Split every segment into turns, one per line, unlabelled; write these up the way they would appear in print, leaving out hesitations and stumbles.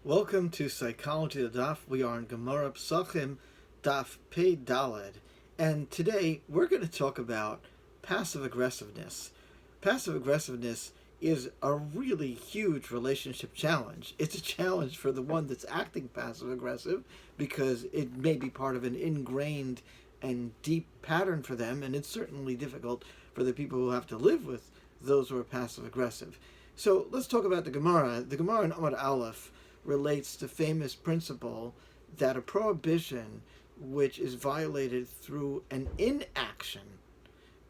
Welcome to Psychology of the Daf. We are in Gemara Pesachim, Daf Pei Daled, and today we're going to talk about passive aggressiveness. Passive aggressiveness is a really huge relationship challenge. It's a challenge for the one that's acting passive aggressive because it may be part of an ingrained and deep pattern for them, and it's certainly difficult for the people who have to live with those who are passive aggressive. So let's talk about the Gemara. The Gemara in Amud Aleph relates the famous principle that a prohibition which is violated through an inaction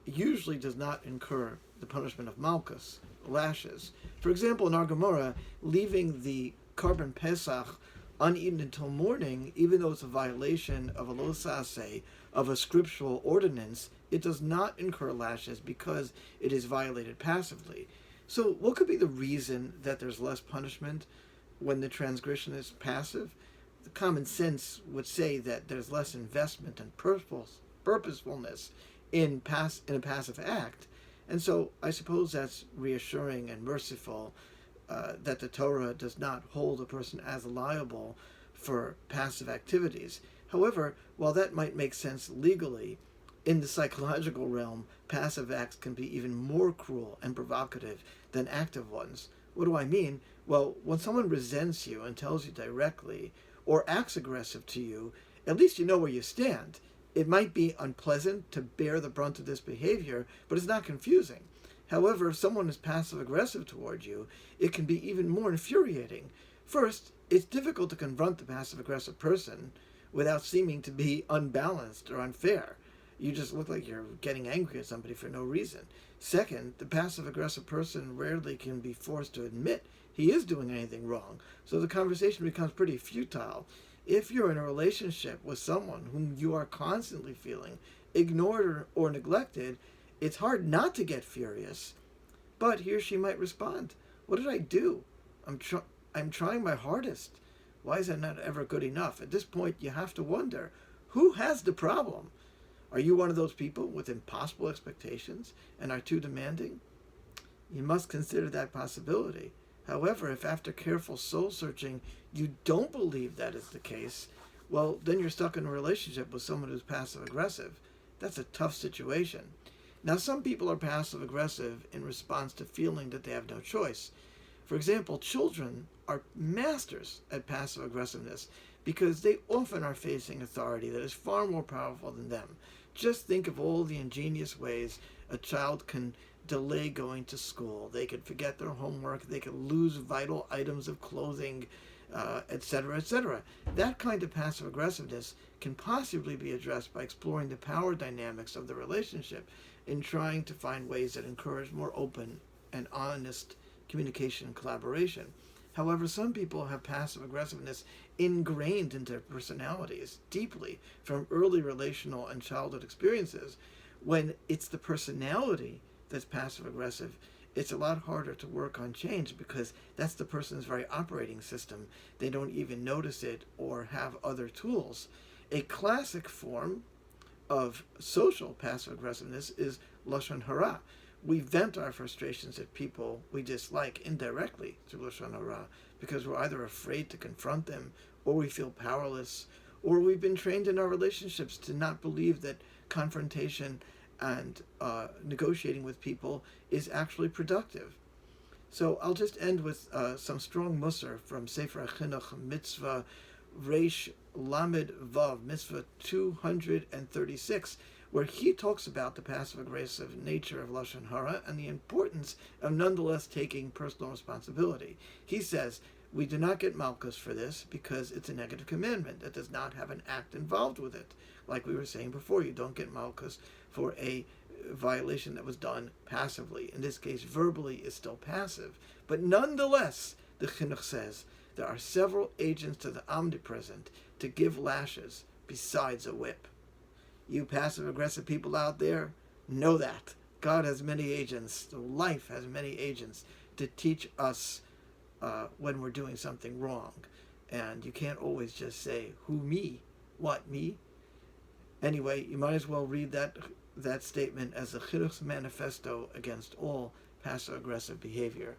usually does not incur the punishment of malchus, lashes. For example, in our Gemara, leaving the carbon Pesach uneaten until morning, even though it's a violation of a lo saseh, of a scriptural ordinance, it does not incur lashes because it is violated passively. So what could be the reason that there's less punishment when the transgression is passive? The common sense would say that there's less investment and purposefulness in a passive act. And so I suppose that's reassuring and merciful that the Torah does not hold a person as liable for passive activities. However, while that might make sense legally, in the psychological realm, passive acts can be even more cruel and provocative than active ones. What do I mean? Well, when someone resents you and tells you directly or acts aggressive to you, at least you know where you stand. It might be unpleasant to bear the brunt of this behavior, but it's not confusing. However, if someone is passive aggressive toward you, it can be even more infuriating. First, it's difficult to confront the passive aggressive person without seeming to be unbalanced or unfair. You just look like you're getting angry at somebody for no reason. Second, the passive-aggressive person rarely can be forced to admit he is doing anything wrong, so the conversation becomes pretty futile. If you're in a relationship with someone whom you are constantly feeling ignored or neglected, it's hard not to get furious. But he or she might respond, "What did I do? I'm trying my hardest. Why is that not ever good enough?" At this point, you have to wonder, who has the problem? Are you one of those people with impossible expectations and are too demanding? You must consider that possibility. However, if after careful soul searching you don't believe that is the case, well, then you're stuck in a relationship with someone who's passive aggressive. That's a tough situation. Now, some people are passive aggressive in response to feeling that they have no choice. For example, children are masters at passive aggressiveness because they often are facing authority that is far more powerful than them. Just think of all the ingenious ways a child can delay going to school. They could forget their homework, they could lose vital items of clothing, etc., etc. That kind of passive aggressiveness can possibly be addressed by exploring the power dynamics of the relationship in trying to find ways that encourage more open and honest communication and collaboration. However, some people have passive aggressiveness ingrained into their personalities deeply from early relational and childhood experiences. When it's the personality that's passive aggressive, it's a lot harder to work on change because that's the person's very operating system. They don't even notice it or have other tools. A classic form of social passive aggressiveness is lashon hara. We vent our frustrations at people we dislike indirectly through lashon hara because we're either afraid to confront them, or we feel powerless, or we've been trained in our relationships to not believe that confrontation and negotiating with people is actually productive. So I'll just end with some strong musar from Sefer HaChinuch, Mitzvah Reish Lamed Vav, Mitzvah 236, where he talks about the passive-aggressive nature of lashon hara and the importance of nonetheless taking personal responsibility. He says, we do not get malchus for this because it's a negative commandment that does not have an act involved with it. Like we were saying before, you don't get malchus for a violation that was done passively. In this case, verbally is still passive. But nonetheless, the Chinuch says, there are several agents to the omnipresent to give lashes besides a whip. You passive-aggressive people out there, know that. God has many agents. Life has many agents to teach us when we're doing something wrong. And you can't always just say, who, me? What, me? Anyway, you might as well read that statement as a Chinuch's manifesto against all passive-aggressive behavior.